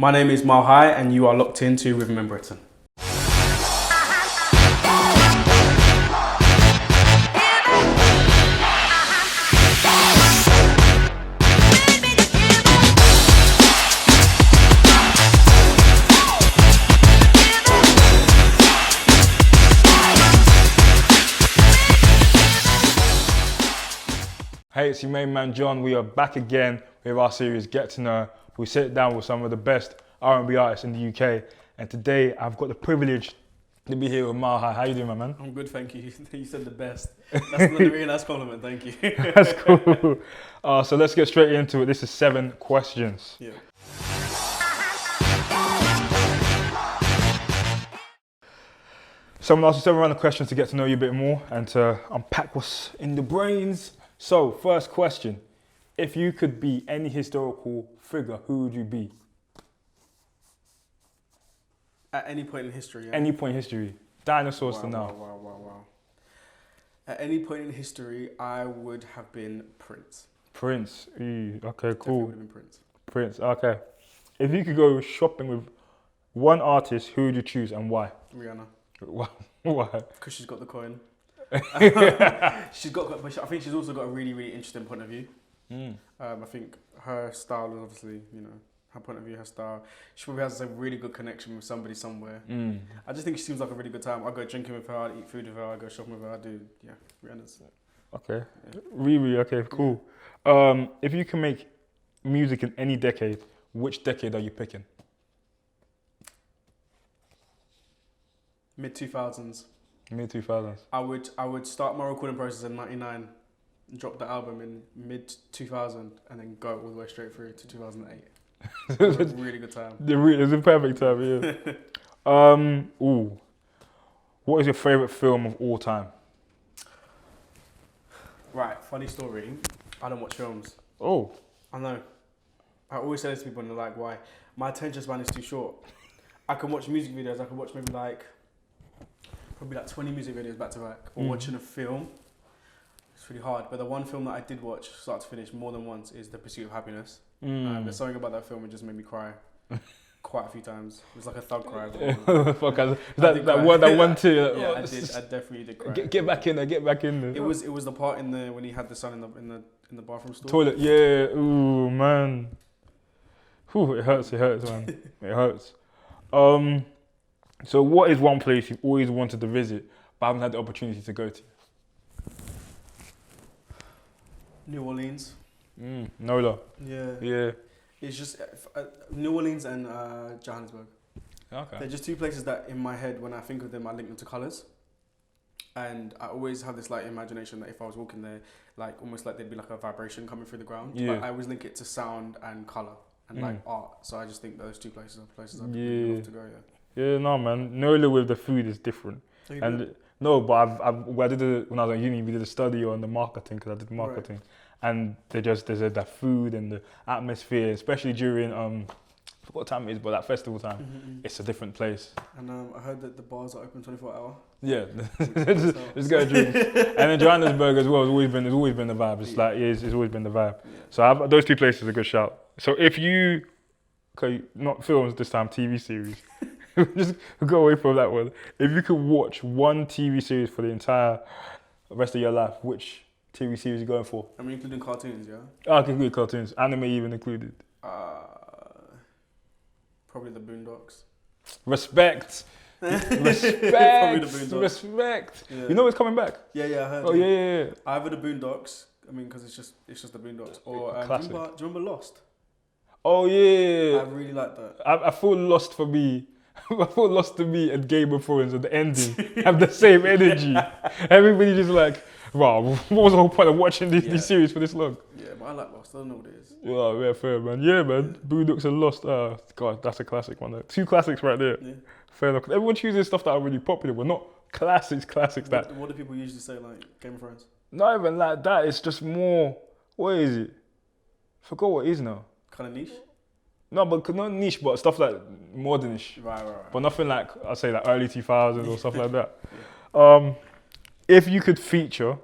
My name is Milehi and you are locked into Rhythm in Britain. Hey, it's your main man John. We are back again with our series Get to Know. We sit down with some of the best R&B artists in the UK, and today I've got the privilege to be here with Milehi. How you doing, my man? I'm good, thank you. You said the best. That's a really nice compliment, thank you. That's cool. So let's get straight into it. This is 7 questions. Yeah. So I'm going to ask you 7 random questions to get to know you a bit more and to unpack what's in the brains. So, first question. If you could be any historical figure, who would you be? At any point in history, yeah? Any point in history. Dinosaurs to now. Wow. At any point in history, I would have been Prince. Prince. Okay, Definitely cool. would have been Prince. Prince, okay. If you could go shopping with one artist, who would you choose and why? Rihanna. Why? Because she's got the coin. She's got, but I think she's also got a really interesting point of view. I think her style is obviously, her point of view, her style. She probably has a really good connection with somebody somewhere. I just think she seems like a really good time. I go drinking with her, I eat food with her, I go shopping with her, I do, Rihanna's. Okay, yeah. Really, okay, cool. If you can make music in any decade, which decade are you picking? Mid-2000s. Mid-2000s. I would start my recording process in '99, drop the album in mid-2000, and then go all the way straight through to 2008. It was a really good time. It's a perfect time, yeah. What is your favourite film of all time? Right, funny story. I don't watch films. Oh. I know. I always say this to people and they're like, why? My attention span is too short. I can watch music videos, I can watch maybe probably 20 music videos back to back. Or watching a film, it's really hard. But the one film that I did watch, start to finish, more than once, is The Pursuit of Happiness. There's something about that film that just made me cry quite a few times. It was like a thug cry. That one too. Yeah, I definitely did cry. Get back in there. It was the part when he had the son in the bathroom stall. Toilet, yeah. Ooh, man. Whew, it hurts, man. It hurts. So what is one place you've always wanted to visit but haven't had the opportunity to go to? New Orleans. Nola. Yeah. It's just New Orleans and Johannesburg. Okay. They're just two places that in my head, when I think of them, I link them to colours. And I always have this imagination that if I was walking there, almost like there'd be a vibration coming through the ground. Yeah. I always link it to sound and colour and art. So I just think those two places are places I'd really love to go, Yeah, no, man. Nola with the food is different. No, but I did it when I was at uni. We did a study on the marketing because I did marketing, right. And there's that food and the atmosphere, especially during I forgot what time it is, but that festival time, It's a different place. And I heard that the bars are open 24 hours. Yeah, just go drink. And then Johannesburg as well has always been the vibe. It's always been the vibe. Yeah. So those two places are a good shout. So if you, not films this time, TV series. Just go away from that one. If you could watch one TV series for the entire rest of your life, which TV series are you going for? I mean, including cartoons, yeah? I can include cartoons, anime even included. Probably the Boondocks. Respect. Probably the Boondocks. Respect. Yeah. You know it's coming back? Yeah, I heard. Oh yeah. Either the Boondocks. I mean, because it's just the Boondocks. Or do you remember Lost? Oh yeah. I really like that. I feel Lost for me. I thought Lost to Me and Game of Thrones at the ending have the same energy. Everybody just wow, what was the whole point of watching these series for this long? Yeah, but I like Lost. I don't know what it is. Yeah, fair, man. Yeah, man. Boondocks and Lost. God, that's a classic one. 2 classics right there. Yeah. Fair enough. Everyone chooses stuff that are really popular, but not classics that... What do people usually say, Game of Thrones? Not even like that. It's just more... What is it? Forgot what it is now. Kind of niche? No, but not niche, but stuff like modernish. Right. But nothing I'd say early 2000s or stuff like that. Yeah. If you could feature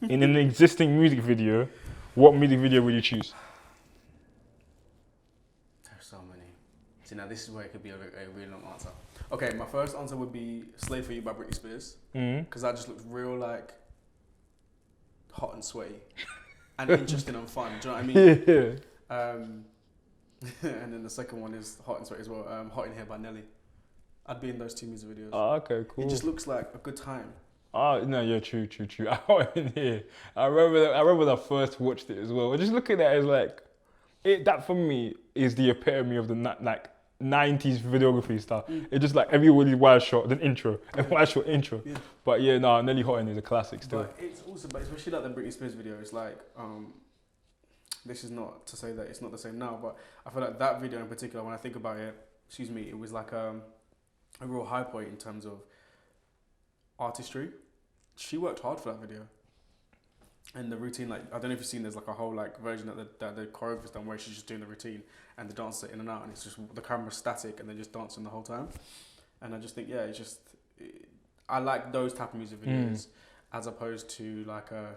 in an existing music video, what music video would you choose? There's so many. See, now this is where it could be a really long answer. Okay, my first answer would be "Slave for You" by Britney Spears, because that just looks real like hot and sweaty and interesting and fun. Do you know what I mean? Yeah. And then the second one is hot and sweaty as well. "Hot in Here" by Nelly. I'd be in those 2 music videos. Oh, okay, cool. It just looks like a good time. Oh no, yeah, true. Out in here. I remember when I first watched it as well. Just looking at it as like, that for me is the epitome of the like 90s videography stuff. It's just like every really wide shot, then intro, and wide shot intro. Yeah. But yeah, no, Nelly Hot in is a classic still. But it's also, especially like the Britney Spears video, it's like, this is not to say that it's not the same now, but I feel like that video in particular, when I think about it, it was like a real high point in terms of artistry. She worked hard for that video. And the routine, like, I don't know if you've seen, there's like a whole like version that the choreographer's done where she's just doing the routine and the dancer in and out, and it's just the camera's static and they're just dancing the whole time. And I just think, yeah, I like those type of music videos as opposed to like a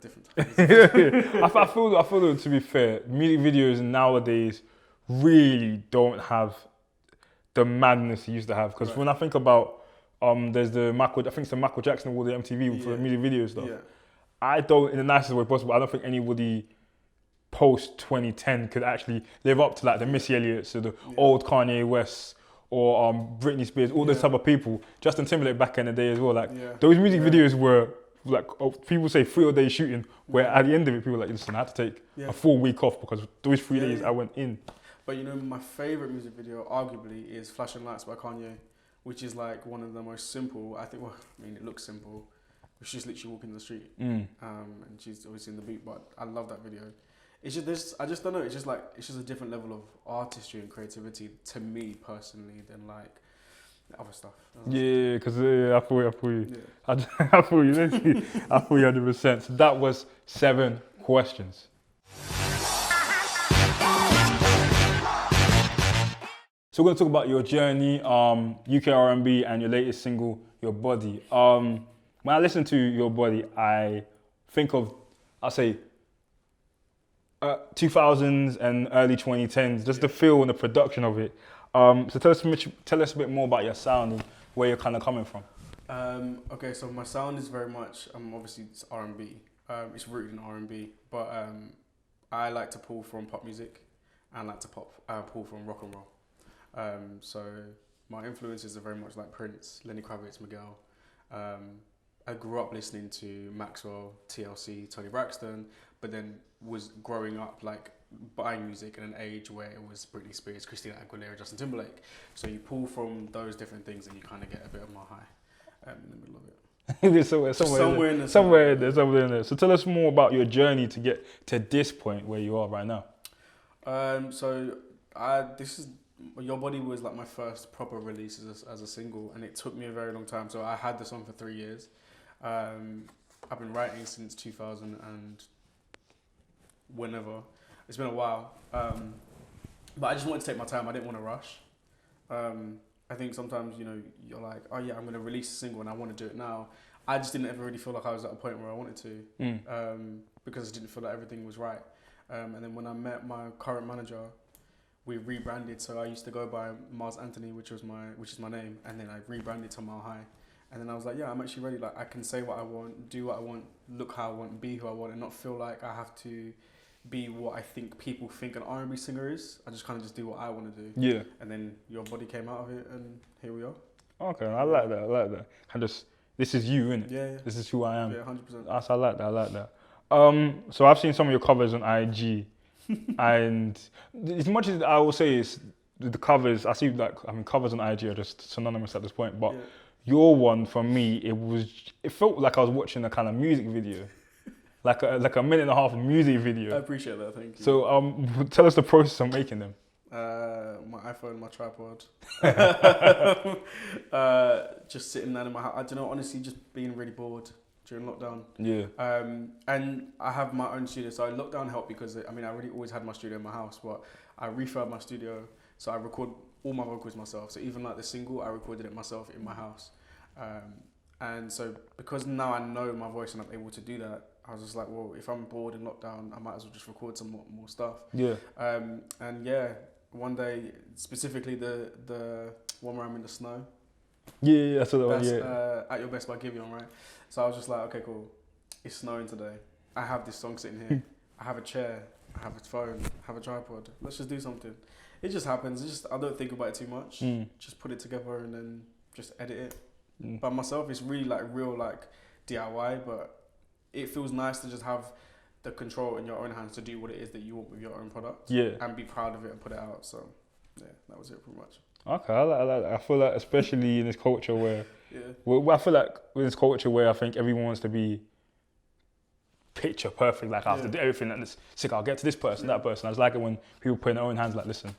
different type. I feel that, to be fair, music videos nowadays really don't have the madness he used to have. Because when I think about there's I think it's the Michael Jackson Award, the MTV for the music video stuff. Yeah. I don't, in the nicest way possible, I don't think anybody post 2010 could actually live up to like the Missy Elliott's or the old Kanye West or Britney Spears, all those type of people. Justin Timberlake back in the day as well. Like those music videos were like, people say 3 day shooting, where at the end of it, people were like, listen, I had to take a full week off because those 3 days I went in. But you know, my favourite music video, arguably, is "Flashing Lights" by Kanye, which is like one of the most simple. I think. Well, I mean, it looks simple. She's literally walking the street, and she's obviously in the beat. But I love that video. It's just this. I just don't know. It's just a different level of artistry and creativity to me personally than like other stuff. Yeah, because I feel you. Yeah. I feel you. I feel you 100%. So that was 7 questions. So we're going to talk about your journey, UK R&B, and your latest single, Your Body. When I listen to Your Body, I think of, I'll say, 2000s and early 2010s, just the feel and the production of it. So tell us a bit more about your sound and where you're kind of coming from. Okay, so my sound is very much, obviously it's R&B. It's rooted in R&B, but I like to pull from pop music and like to pull from rock and roll. So my influences are very much like Prince, Lenny Kravitz, Miguel. I grew up listening to Maxwell, TLC, Tony Braxton, but then was growing up like buying music in an age where it was Britney Spears, Christina Aguilera, Justin Timberlake. So you pull from those different things and you kind of get a bit of my high in the middle of it. There's somewhere in there. So tell us more about your journey to get to this point where you are right now. Your Body was like my first proper release as a single, and it took me a very long time. So I had the song for 3 years. I've been writing since 2000 and whenever. It's been a while. But I just wanted to take my time. I didn't want to rush. I think sometimes, you're like, oh yeah, I'm going to release a single and I want to do it now. I just didn't ever really feel like I was at a point where I wanted to, because I didn't feel like everything was right. And then when I met my current manager, we rebranded. So I used to go by Mars Anthony, which is my name, and then I rebranded to Milehi. And then I was like, yeah, I'm actually ready. Like I can say what I want, do what I want, look how I want, be who I want, and not feel like I have to be what I think people think an R&B singer is. I just kind of just do what I want to do. Yeah. And then Your Body came out of it, and here we are. Okay, I like that. This is you, innit? Yeah. This is who I am. Yeah, 100%. I like that. So I've seen some of your covers on IG, and as much as I will say is the covers, I see covers on IG are just synonymous at this point, but your one for me, it felt like I was watching a kind of music video. Like a minute and a half music video. I appreciate that, thank you. So tell us the process of making them. My iPhone, my tripod. Just sitting down in my house. I don't know, honestly, just being really bored during lockdown. Yeah. And I have my own studio, so lockdown helped because I already always had my studio in my house, but I refurbed my studio, so I record all my vocals myself. So even like the single, I recorded it myself in my house. And so because now I know my voice and I'm able to do that, I was just like, well, if I'm bored in lockdown, I might as well just record some more stuff. Yeah. And yeah, one day, specifically the one where I'm in the snow. Yeah, I saw that one, That's yeah. At Your Best by Giveon, right? So I was just like, okay, cool. It's snowing today. I have this song sitting here. I have a chair. I have a phone. I have a tripod. Let's just do something. It just happens. I don't think about it too much. Just put it together and then just edit it. By myself, it's really like real like DIY, but it feels nice to just have the control in your own hands to do what it is that you want with your own product. Yeah. And be proud of it and put it out. So yeah, that was it pretty much. Okay, I like that. I feel like, especially in this culture where, Yeah. I feel like with this culture where I think everyone wants to be picture perfect, like I have to do everything, and it's sick, I'll get to this person, that person. I just like it when people put in their own hands, like, listen,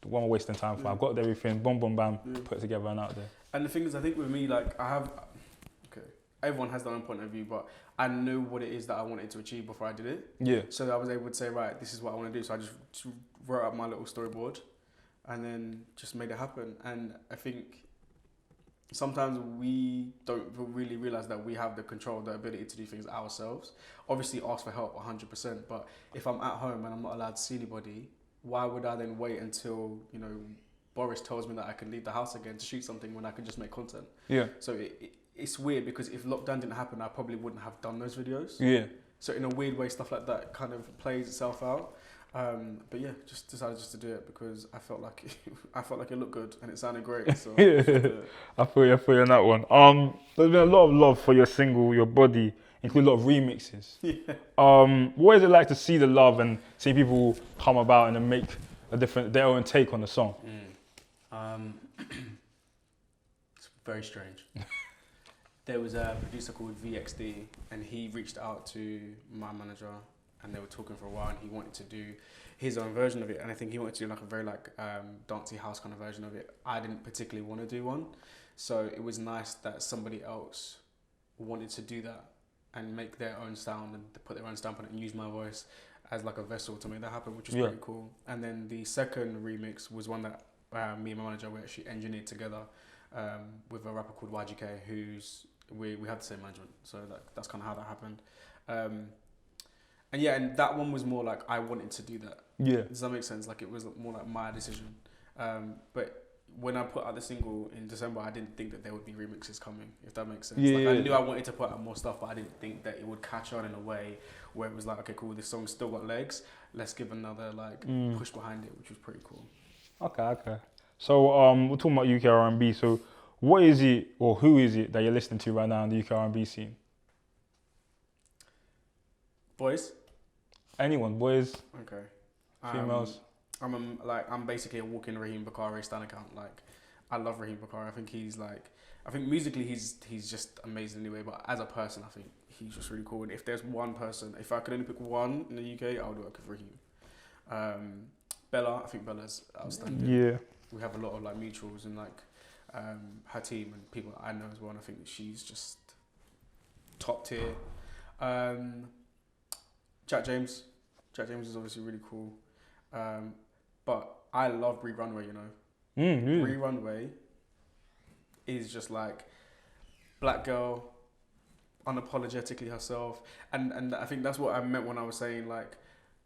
what am I wasting time for? I've got everything, boom, boom, bam, put it together and out there. And the thing is, I think with me, like, everyone has their own point of view, but I knew what it is that I wanted to achieve before I did it. Yeah. So I was able to say, right, this is what I want to do. So I just wrote up my little storyboard and then just made it happen. And I think sometimes we don't really realize that we have the control, the ability to do things ourselves. Obviously ask for help 100%, but if I'm at home and I'm not allowed to see anybody, why would I then wait until, you know, Boris tells me that I can leave the house again to shoot something when I can just make content? Yeah. So it's weird because if lockdown didn't happen, I probably wouldn't have done those videos. Yeah. So in a weird way, stuff like that kind of plays itself out. But yeah, just decided just to do it because I felt like it looked good and it sounded great. So I feel you on that one. There's been a lot of love for your single, Your Body, including a lot of remixes. Yeah. What is it like to see the love and see people come about and then make their own take on the song? It's very strange. There was a producer called VXD and he reached out to my manager and they were talking for a while and he wanted to do his own version of it, and I think he wanted to do like a very like dancey house kind of version of it. I didn't particularly want to do one, so it was nice that somebody else wanted to do that and make their own sound and put their own stamp on it and use my voice as like a vessel to make that happen, which was pretty cool. And then the second remix was one that me and my manager we actually engineered together with a rapper called YGK, who's we have the same management, so that's kind of how that happened. And yeah, and that one was more like I wanted to do that. Yeah. Does that make sense? Like it was more like my decision. But when I put out the single in December, I didn't think that there would be remixes coming, if that makes sense. Yeah, like I knew I wanted to put out more stuff, but I didn't think that it would catch on in a way where it was like, okay, cool, this song's still got legs. Let's give another like push behind it, which was pretty cool. Okay. So we're talking about UK R&B. So what is it, or who is it that you're listening to right now in the UK R&B scene? Boys? Anyone, boys, Okay. females. I'm basically a walking Raheem Bakari stan account. Like, I love Raheem Bakari. I think musically he's just amazing anyway. But as a person, I think he's just really cool. And if there's one person, if I could only pick one in the UK, I would work with Raheem. Bella, I think Bella's outstanding. Yeah. We have a lot of like mutuals and like her team and people that I know as well. And I think she's just top tier. Jack James is obviously really cool. But I love Bree Runway, you know. Bree Runway is just like black girl, unapologetically herself. And I think that's what I meant when I was saying like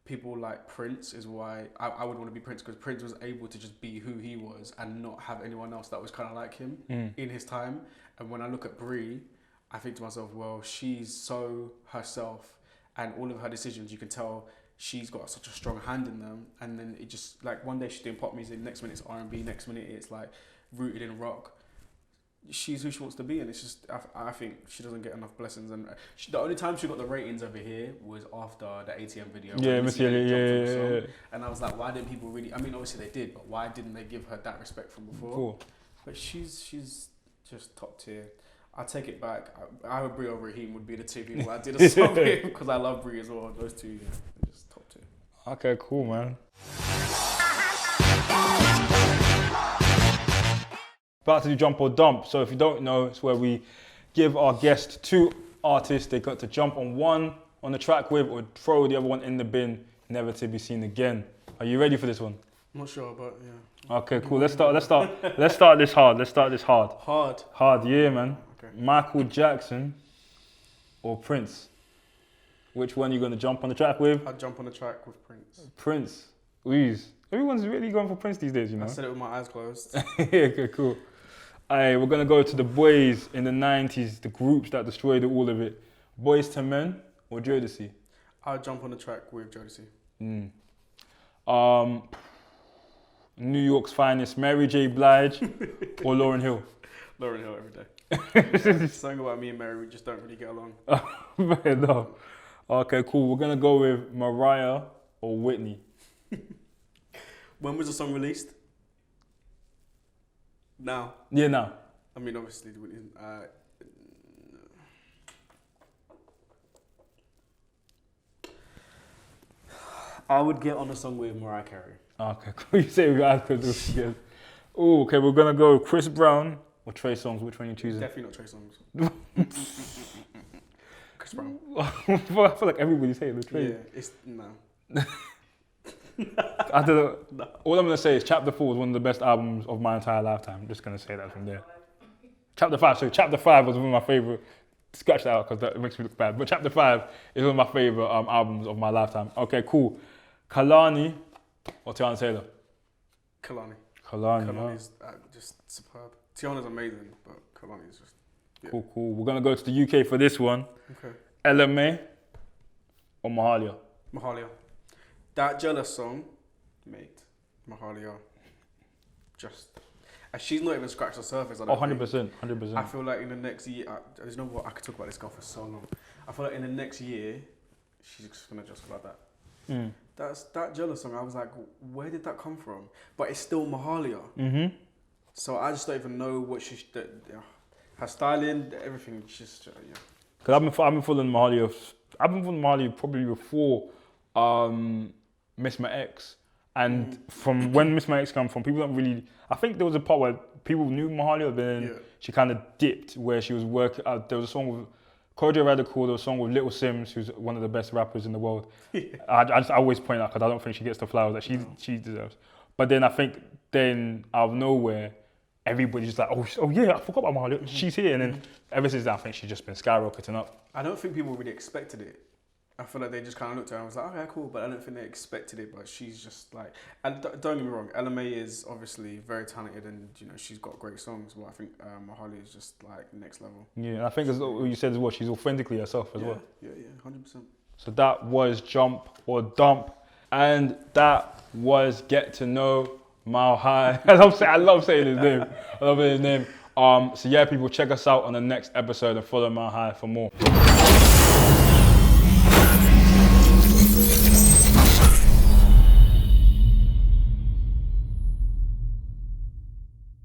people like Prince is why I would want to be Prince, because Prince was able to just be who he was and not have anyone else that was kind of like him in his time. And when I look at Bree, I think to myself, well, she's so herself. And all of her decisions, you can tell she's got such a strong hand in them. And then it just, like, one day she's doing pop music, next minute it's R&B, next minute it's, like, rooted in rock. She's who she wants to be, and it's just, I think she doesn't get enough blessings. And the only time she got the ratings over here was after the ATM video. Yeah. And I was like, why didn't people really, I mean, obviously they did, but why didn't they give her that respect from before? Cool. But she's just top tier. I take it back. I would Brie over Raheem would be the two people I did a song with, because I love Brie as well. Those two, they're just top tier. Okay, cool, man. About to do Jump or Dump. So if you don't know, it's where we give our guests two artists they got to jump on one on the track with or throw the other one in the bin, never to be seen again. Are you ready for this one? I'm not sure, but yeah. Okay, cool. Let's start this hard. Hard, yeah, man. Okay. Michael Jackson or Prince? Which one are you going to jump on the track with? I'd jump on the track with Prince. Prince. Wheeze. Everyone's really going for Prince these days, you know? I said it with my eyes closed. Yeah, okay, cool. Alright, we're going to go to the boys in the 90s, the groups that destroyed all of it. Boys to Men or Jodeci? I'd jump on the track with Jodeci. New York's finest, Mary J. Blige or Lauryn Hill? Lauryn Hill every day. Something about me and Mary, we just don't really get along. Fair enough. Okay, cool. We're going to go with Mariah or Whitney. When was the song released? Now. Yeah, now. I mean, obviously, Whitney. I would get on a song with Mariah Carey. Okay, cool. You say we asked this again. Oh, okay. We're gonna go Chris Brown or Trey Songz. Which one are you choosing? Definitely not Trey Songz. Chris Brown. I feel like everybody's saying the Trey. Yeah, it's no. I don't know. No. All I'm gonna say is Chapter 4 was one of the best albums of my entire lifetime. I'm just gonna say that from there. Chapter 5 was one of my favorite. Scratch that out because that makes me look bad. But Chapter 5 is one of my favorite albums of my lifetime. Okay, cool. Kalani or Tiana Taylor? Kalani. Kalani, is just superb. Tiana's amazing, but Kalani is just... Yeah. Cool. We're going to go to the UK for this one. Okay. LMA or Mahalia? Mahalia. That Jealous song, mate, Mahalia, just... And she's not even scratched the surface. I don't think. 100%. I feel like in the next year, there's no what I could talk about this girl for so long. I feel like in the next year, she's just gonna just like that. That Jealous song. I was like, where did that come from? But it's still Mahalia. So I just don't even know what she's. Her styling, everything. Just yeah. Because I've been following Mahalia. I've been following Mahalia probably before Miss My Ex. And from when Miss My Ex came from, people don't really... I think there was a part where people knew Mahalia, then she kind of dipped where she was working... there was a song with Kojo Radical, there was a song with Little Sims, who's one of the best rappers in the world. I always point out because I don't think she gets the flowers that she deserves. But then I think out of nowhere, everybody's just like, oh yeah, I forgot about Mahalia, she's here. And then ever since that, I think she's just been skyrocketing up. I don't think people really expected it. I feel like they just kind of looked at her and was like, okay, cool, but I don't think they expected it, but she's just like, and don't get me wrong, LMA is obviously very talented and, you know, she's got great songs, but I think Mahalia is just like next level. Yeah, and I think as you said as well, she's authentically herself as well. Yeah, 100%. So that was Jump or Dump, and that was Get to Know Milehi. I love saying his name. So yeah, people, check us out on the next episode and follow Milehi for more.